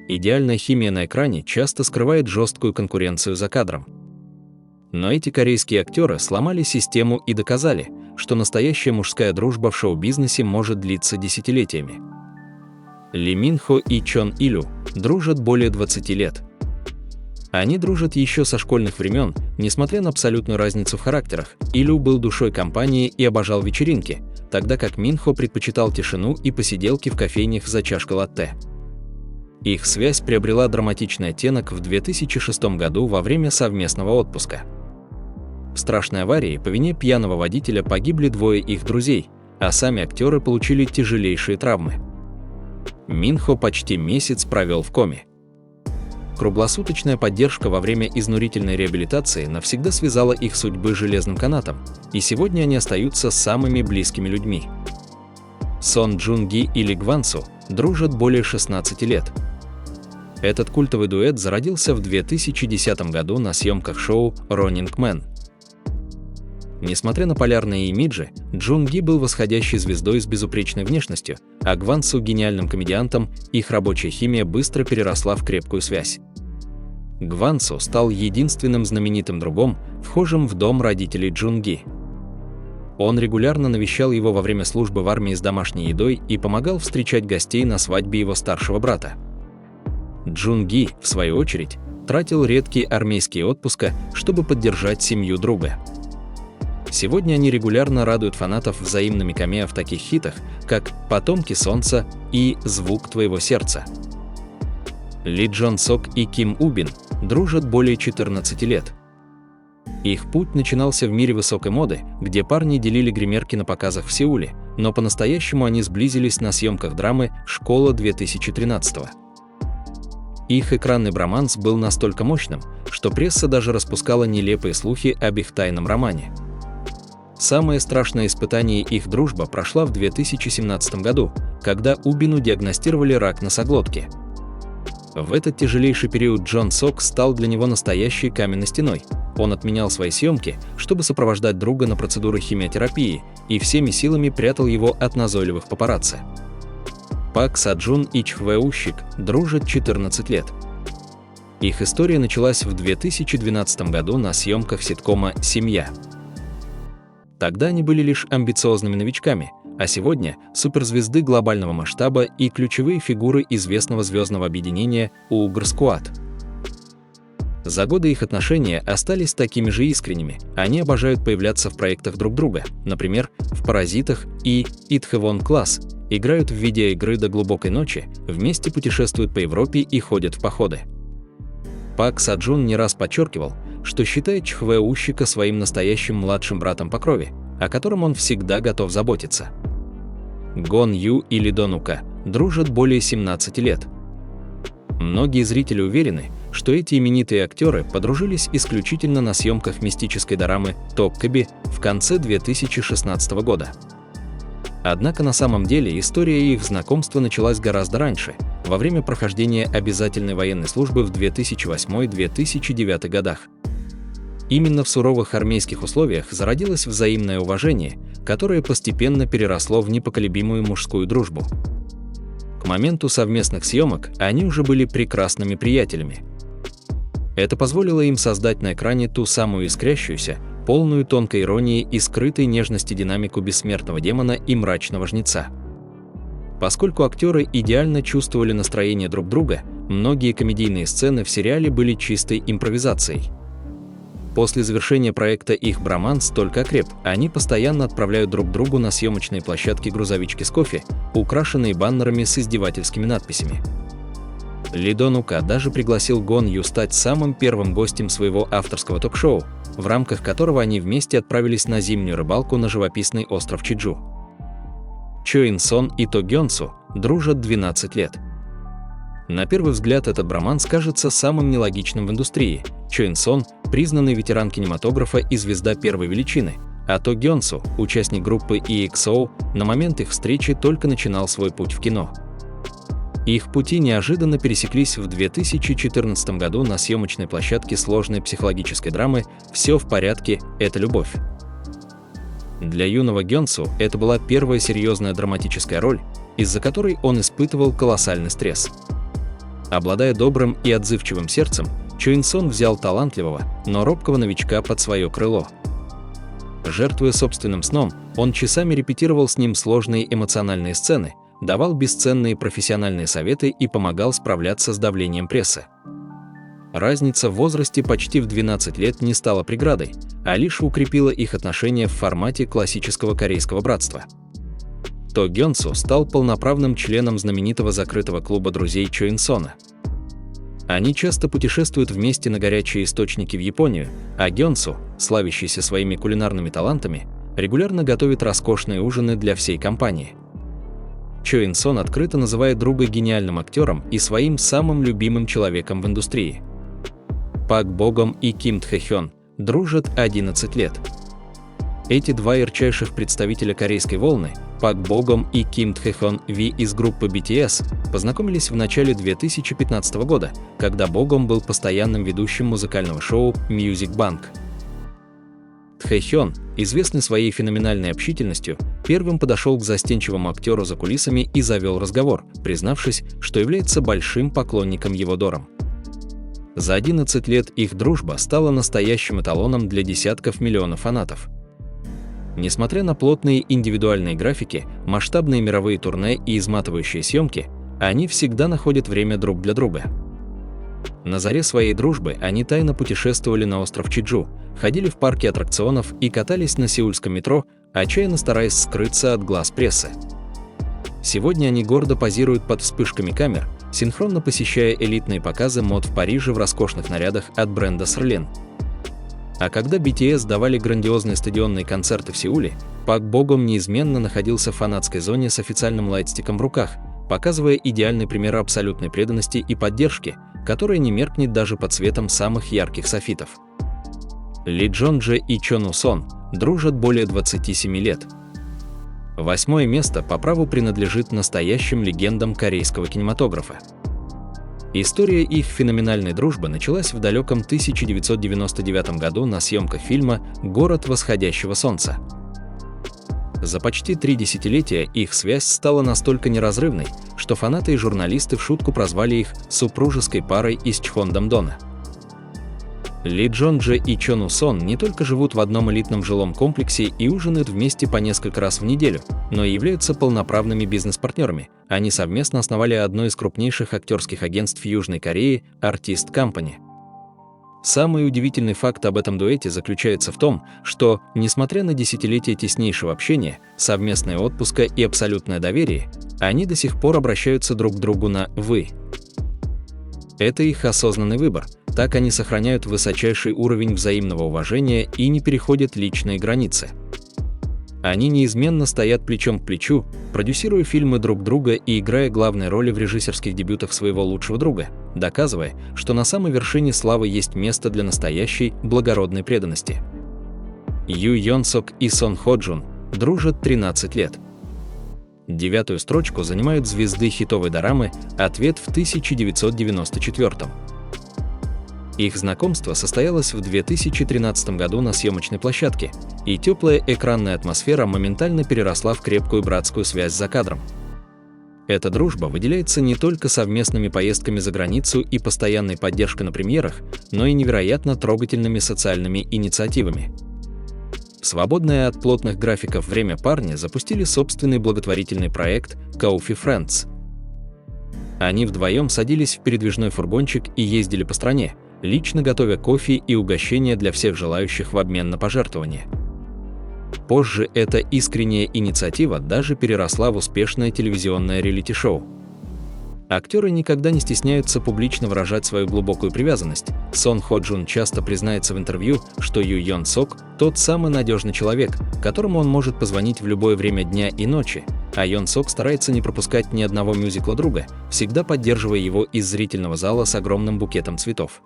Идеальная химия на экране часто скрывает жесткую конкуренцию за кадром. Но эти корейские актеры сломали систему и доказали, что настоящая мужская дружба в шоу-бизнесе может длиться десятилетиями. Ли Мин Хо и Чон Илю дружат более 20 лет. Они дружат еще со школьных времен, несмотря на абсолютную разницу в характерах. Илю был душой компании и обожал вечеринки, тогда как Мин Хо предпочитал тишину и посиделки в кофейнях за чашкой латте. Их связь приобрела драматичный оттенок в 2006 году во время совместного отпуска. В страшной аварии по вине пьяного водителя погибли двое их друзей, а сами актеры получили тяжелейшие травмы. Мин Хо почти месяц провел в коме. Круглосуточная поддержка во время изнурительной реабилитации навсегда связала их судьбы железным канатом, и сегодня они остаются самыми близкими людьми. Сон Джун Ги и Ли Гван Су дружат более 16 лет. Этот культовый дуэт зародился в 2010 году на съемках шоу «Running Man». Несмотря на полярные имиджи, Джун Ги был восходящей звездой с безупречной внешностью, а Гван Су – гениальным комедиантом, их рабочая химия быстро переросла в крепкую связь. Гван Су стал единственным знаменитым другом, вхожим в дом родителей Джун Ги. Он регулярно навещал его во время службы в армии с домашней едой и помогал встречать гостей на свадьбе его старшего брата. Джун Ги, в свою очередь, тратил редкие армейские отпуска, чтобы поддержать семью друга. Сегодня они регулярно радуют фанатов взаимными камео в таких хитах, как «Потомки солнца» и «Звук твоего сердца». Ли Джон Сок и Ким Убин дружат более 14 лет. Их путь начинался в мире высокой моды, где парни делили гримерки на показах в Сеуле, но по-настоящему они сблизились на съемках драмы «Школа 2013». Их экранный броманс был настолько мощным, что пресса даже распускала нелепые слухи об их тайном романе. Самое страшное испытание их дружбы прошла в 2017 году, когда Убину диагностировали рак носоглотки. В этот тяжелейший период Джон Сок стал для него настоящей каменной стеной. Он отменял свои съемки, чтобы сопровождать друга на процедуры химиотерапии, и всеми силами прятал его от назойливых папарацци. Пак Саджун и Чхве Ущик дружат 14 лет. Их история началась в 2012 году на съемках ситкома «Семья». Тогда они были лишь амбициозными новичками, а сегодня – суперзвезды глобального масштаба и ключевые фигуры известного звездного объединения Ugr Squad. За годы их отношения остались такими же искренними, они обожают появляться в проектах друг друга, например, в «Паразитах» и «Итхэвон Класс», играют в видеоигры до глубокой ночи, вместе путешествуют по Европе и ходят в походы. Пак Саджун не раз подчеркивал, что считает Чхве Ущика своим настоящим младшим братом по крови, о котором он всегда готов заботиться. Гон Ю и Ли Донука дружат более 17 лет. Многие зрители уверены, что эти именитые актеры подружились исключительно на съемках мистической дорамы «Tokkоби» в конце 2016 года. Однако на самом деле история их знакомства началась гораздо раньше, во время прохождения обязательной военной службы в 2008-2009 годах. Именно в суровых армейских условиях зародилось взаимное уважение, которое постепенно переросло в непоколебимую мужскую дружбу. К моменту совместных съемок они уже были прекрасными приятелями. Это позволило им создать на экране ту самую искрящуюся, полную тонкой иронии и скрытой нежности динамику бессмертного демона и мрачного жнеца. Поскольку актеры идеально чувствовали настроение друг друга, многие комедийные сцены в сериале были чистой импровизацией. После завершения проекта их броманс только окреп, они постоянно отправляют друг другу на съемочные площадки грузовички с кофе, украшенные баннерами с издевательскими надписями. Ли Донука даже пригласил Гон Ю стать самым первым гостем своего авторского ток-шоу, в рамках которого они вместе отправились на зимнюю рыбалку на живописный остров Чиджу. Чо Ин Сон и То Гён Су дружат 12 лет. На первый взгляд этот броманс кажется самым нелогичным в индустрии. Чо Ин Сон – признанный ветеран кинематографа и звезда первой величины, а То Гён Су, участник группы EXO, на момент их встречи только начинал свой путь в кино. Их пути неожиданно пересеклись в 2014 году на съемочной площадке сложной психологической драмы «Все в порядке, это любовь». Для юного Гёнсу это была первая серьезная драматическая роль, из-за которой он испытывал колоссальный стресс. Обладая добрым и отзывчивым сердцем, Чо Ин Сон взял талантливого, но робкого новичка под свое крыло. Жертвуя собственным сном, он часами репетировал с ним сложные эмоциональные сцены, давал бесценные профессиональные советы и помогал справляться с давлением прессы. Разница в возрасте почти в 12 лет не стала преградой, а лишь укрепила их отношения в формате классического корейского братства. То Гёнсу стал полноправным членом знаменитого закрытого клуба друзей Чо Ин Сона. Они часто путешествуют вместе на горячие источники в Японию, а Гёнсу, славящийся своими кулинарными талантами, регулярно готовит роскошные ужины для всей компании. Чо Ин Сон открыто называет друга гениальным актером и своим самым любимым человеком в индустрии. Пак Бо Гум и Ким Тхэ Хён дружат 11 лет. Эти два ярчайших представителя корейской волны, Пак Бо Гум и Ким Тхэ Хён Ви из группы BTS, познакомились в начале 2015 года, когда Бо Гум был постоянным ведущим музыкального шоу Music Bank. Тхэ Хён, известный своей феноменальной общительностью, первым подошел к застенчивому актеру за кулисами и завел разговор, признавшись, что является большим поклонником его дорам. За 11 лет их дружба стала настоящим эталоном для десятков миллионов фанатов. Несмотря на плотные индивидуальные графики, масштабные мировые турне и изматывающие съемки, они всегда находят время друг для друга. На заре своей дружбы они тайно путешествовали на остров Чеджу, ходили в парки аттракционов и катались на сеульском метро, отчаянно стараясь скрыться от глаз прессы. Сегодня они гордо позируют под вспышками камер, синхронно посещая элитные показы мод в Париже в роскошных нарядах от бренда Celine. А когда BTS давали грандиозные стадионные концерты в Сеуле, Пак Бо Гум неизменно находился в фанатской зоне с официальным лайтстиком в руках, показывая идеальный пример абсолютной преданности и поддержки, которая не меркнет даже под светом самых ярких софитов. Ли Джон Дже и Чон У Сон дружат более 27 лет. 8-е место по праву принадлежит настоящим легендам корейского кинематографа. История их феноменальной дружбы началась в далеком 1999 году на съемках фильма «Город восходящего солнца». За почти 3 десятилетия их связь стала настолько неразрывной, что фанаты и журналисты в шутку прозвали их супружеской парой из Чхондамдона. Ли Джон Дже и Чон У Сон не только живут в одном элитном жилом комплексе и ужинают вместе по несколько раз в неделю, но и являются полноправными бизнес-партнерами. Они совместно основали одно из крупнейших актерских агентств Южной Кореи – Artist Company. Самый удивительный факт об этом дуэте заключается в том, что, несмотря на десятилетия теснейшего общения, совместного отпуска и абсолютное доверие, они до сих пор обращаются друг к другу на «вы». Это их осознанный выбор, так они сохраняют высочайший уровень взаимного уважения и не переходят личные границы. Они неизменно стоят плечом к плечу, продюсируя фильмы друг друга и играя главные роли в режиссерских дебютах своего лучшего друга, доказывая, что на самой вершине славы есть место для настоящей, благородной преданности. Ю Йон Сок и Сон Хо Джун дружат 13 лет. 9-ю строчку занимают звезды хитовой дорамы «Ответ» в 1994-м. Их знакомство состоялось в 2013 году на съемочной площадке, и теплая экранная атмосфера моментально переросла в крепкую братскую связь за кадром. Эта дружба выделяется не только совместными поездками за границу и постоянной поддержкой на премьерах, но и невероятно трогательными социальными инициативами. Свободное от плотных графиков время парни запустили собственный благотворительный проект Coffee Friends. Они вдвоем садились в передвижной фургончик и ездили по стране, лично готовя кофе и угощения для всех желающих в обмен на пожертвования. Позже эта искренняя инициатива даже переросла в успешное телевизионное реалити-шоу. Актеры никогда не стесняются публично выражать свою глубокую привязанность. Сон Хо Джун часто признается в интервью, что Ю Йон Сок – тот самый надежный человек, которому он может позвонить в любое время дня и ночи, а Йон Сок старается не пропускать ни одного мюзикла друга, всегда поддерживая его из зрительного зала с огромным букетом цветов.